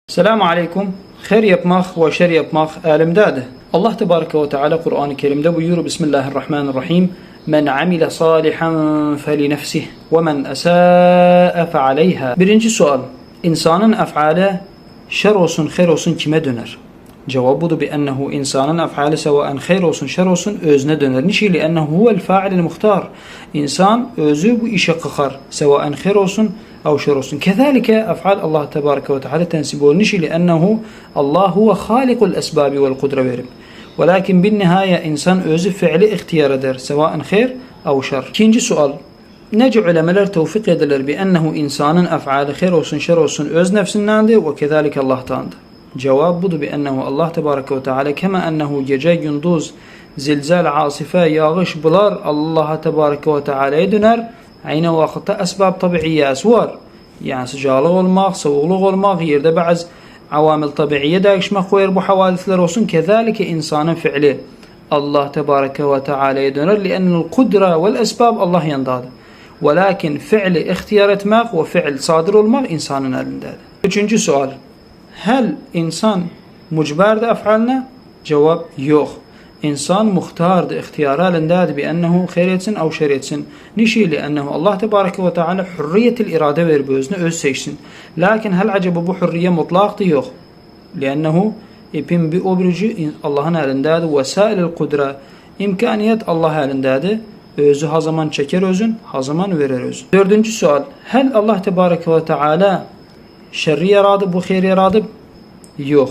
Selamun Aleyküm. Her yapmak ve şer yapmak elimdedir. Allah Tebareke ve Teala Kur'an-ı Kerim'de buyuruyor. Bismillahirrahmanirrahim. Men amile salihan feli nefsih ve men esâe fe aleyha. Birinci sual. İnsanın ef'ali şer olsun, hayır olsun kime döner? Cevabı budur bi ennehu insanın ef'ali sevaen hayır olsun, şer olsun özüne döner. Niçin? Li ennehu huvel fa'ilil muhtar. İnsan özü bu işe kakar. Sevaen hayır olsun, أو شر olsun. كذلك أفعال الله تبارك وتعالى تنسب نشي لأنه الله هو خالق الأسباب والقدرة verim. ولكن بالنهاية insan özü fiili ihtiyar eder. Sevaen hayır أو şer. İkinci sual. Nece ulemeler tevfik ederler bi ennehu insanın ef'ali hayır olsun, şer olsun öz nefsindendir ve kezalik Allah'tandır. Cevap budur bi ennehu Allah Tebareke ve Teala kema ennehu gece gündüz zilzal, asife, yağış bular Allah'a Tebareke ve Teala'ya döner. Aynı vakitte esbab tabiiyası var. Yani sıcaklık olmak, soğukluk olmak, yerde bazı avamil tabiiye değişmek koyar bu havadisler olsun. Kezalike insanın fiili Allah Tebareke ve Teala'ya döner. Liannel kudra vel esbab Allah yandadır. Velakin fiili ihtiyar etmek ve fiil sadır olmak insanın elindedir. Üçüncü sual. Hel insan mucbardır ef'aline? Cevap yok. İnsan muhtardır, ihtiyarı elindedir bi ennehu hayır etsin ev şer etsin. Niçin? Ennehu Allah Tebareke ve Teala hürriyetil irade verir bu özüne, öz seçsin. Lakin hel acaba bu hürriye mutlaktır? Yok. Liannehu ipin bir obrücü Allah'ın elindedir. Vesailil kudra imkaniyet Allah elindedir. Özü ha zaman çeker özün, ha zaman verir özün. Dördüncü sual. Hel Allah Tebareke ve Teala şerri yaradı, bu hayır yaradı? Yok.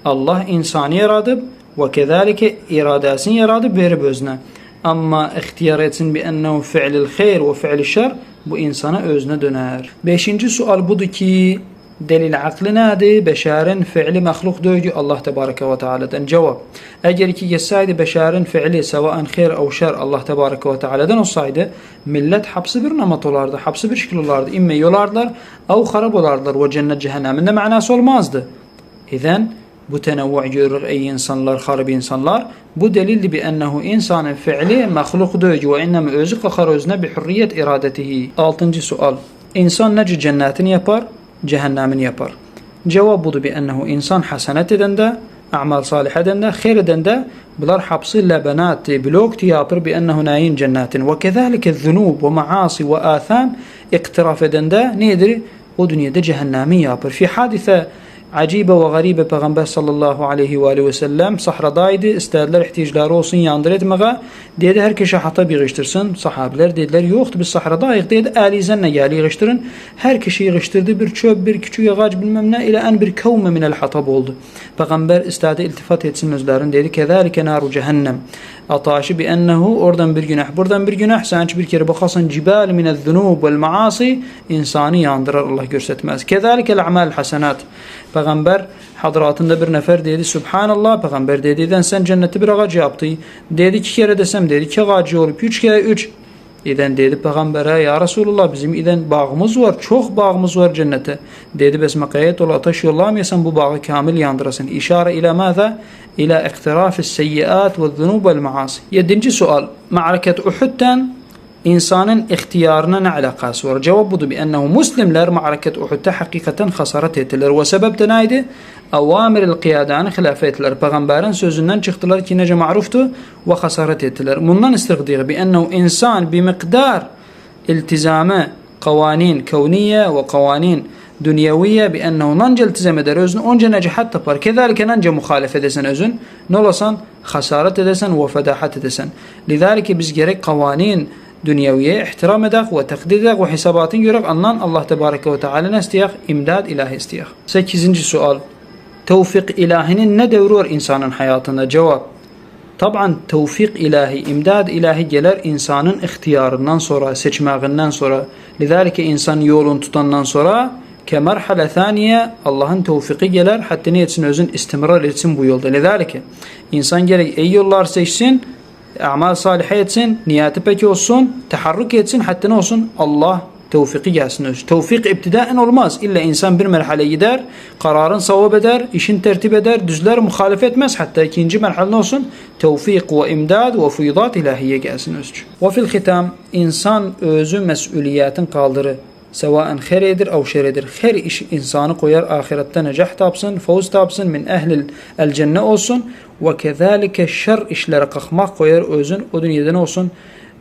Allah insanı yaradı ve kezalike iradesini yaradı verip özüne. Ama ihtiyar etsin bi ennehu fi'lil hayr ve fi'lil şer bu insana özüne döner. Beşinci sual budur ki delil aklı nedir? Beşerin fi'li mahluk dövdü Allah Tebareke ve Teala'dan. Cevap. Eğer ki geçseydi beşerin fi'li sevaen hayr ev şer Allah Tebareke ve Teala'dan olsaydı millet hapsi bir namat olardı. Hapsi bir şekil olardı. İmme yolardılar ev harap olardılar ve cennet cehenneminde manası olmazdı. İzen bu tenevvu görür ey insanlar, harbi insanlar. Bu delildi bi ennehu insanın fiili mahlukdur ve inneme özü kakar özüne bi hürriyet iradetihi. Altıncı sual. İnsan nece cennetini yapar, cehennemini yapar? Cevap budur bi ennehu insan hasenet edende, a'mal salih edende, hayır edende bunlar hapsi lebenat, blokti yapar bi ennehu nayin cennetin. Ve kezalike zunub ve maasi ve atham iktiraf edende nedir? O dünyada cehennemi yapar. Fi hadise acibe ve garibe Peygamber sallallahu aleyhi ve aleyhi ve sellem sahradaydı. İstediler ihtiyaçları olsun yandır etmeye. Dedi herkese hata bir yığıştırsın. Sahabiler dediler yoktu biz sahradayız. Dedi elizenle gel yığıştırın. Herkesi yığıştırdı. Bir çöp, bir küçük ağaç bilmem ne ile en bir kavme minel hatab oldu. Peygamber istedi iltifat etsin özlerin. Dedi kezalike naru cehennem. Ataşı bi ennehu oradan bir günah, buradan bir günah. Sen bir kere bakarsın cibal minel zunub vel maasi insanı yandırar Allah görsetmez. Kezalike a'mal hasenat. Peygamber hadratında bir nefer dedi Subhanallah. Peygamber dediden sen cenneti bir ağacı yaptı. Dedi iki kere desem dedi iki ağacı olup üç kere üç. İden dedi Peygamber'e ya Resulullah bizim iden bağımız var. Çok bağımız var cennete. Dedi besmekayet ol ateş yollamayasın bu bağı kamil yandırasın. İşare ile mâza? İlâ iktirafis seyyiat ve zunub vel maasi. Yedinci sual. Ma'raket Uhud'dan insanın ihtiyarına ne alakası var? Cevap budur bi ennehu Müslimler ma'raket Uhud'da hakikaten hasaret ettiler. Ve sebep de neydi? Avamiril kıyadanı hilaf ettiler. Peygamberin sözünden çıktılar ki nece ma'ruftu ve hasaret ettiler. Bundan istigdiği bi ennehu insan bir miktar iltizamı kavanin kevniye ve kavanin dünyeviye bi ennehu nanca iltizam eder özün onca necahat tapar. Kezalike nanca muhalef edesen özün ne olasan hasaret edesen ve fedahat edesen. Lidalike biz gerek kavanin dünyeviye ihtiram edek ve takdir edek ve hesabatın görek anlan Allah Tebareke ve Teala'na isteyek imdad ilahi isteyek. 8. sual. Tevfik ilahinin ne devri var insanın hayatında? Cevap. Taban tevfik ilahi, imdad ilahi gelir insanın ihtiyarından sonra, seçmeğinden sonra. Lidalike insan yolun tutandan sonra kemerhale thaniye Allah'ın tevfiki gelir hatta ne etsin özün istimrar etsin bu yolda. Lidalike insan gerek iyi yollar seçsin, amal salih etsin, niyeti peki olsun, taharruk etsin hatta ne olsun Allah tevfiki gelsin. Tevfik iptidaen olmaz. İlla insan bir merhale gider, kararın savab eder, işin tertip eder, düzler muhalefet etmez. Hatta ikinci merhale ne olsun? Tevfik ve imdad ve fıydat ilahiye gelsin. Ve fil hitam insan özü mesuliyetin kaldırı sevaen hayredir ev şeridir. Her iş insanı koyar ahirette necah tapsın, fevz tapsın, min ehlil el cenne olsun. Ve kezalike şer işlere kalkmak koyar özün o dünyada ne olsun?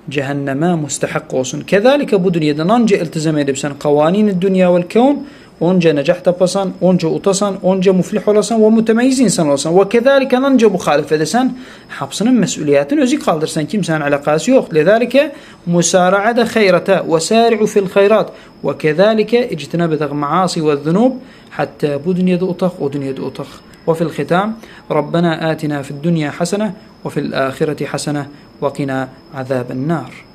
Cehenneme müstehak olsun. Kezalike bu dünyada anca iltizam edip sen kavanin dünya vel kevn onca necah tapasan, onca utasan, onca muflih olasan ve mütemeyyiz insan olsan ve kezalike anca muhalif edesen hapsının mesuliyetini özü kaldırsan kimsenin alakası yok. Lezalike musara'ada hayrata ve sari'u fil hayrat ve kezalike ictinabedek maasi ve zunub hatta bu dünyada utak o dünyada utak. وفي الختام ربنا آتنا في الدنيا حسنة وفي الآخرة حسنة وقنا عذاب النار.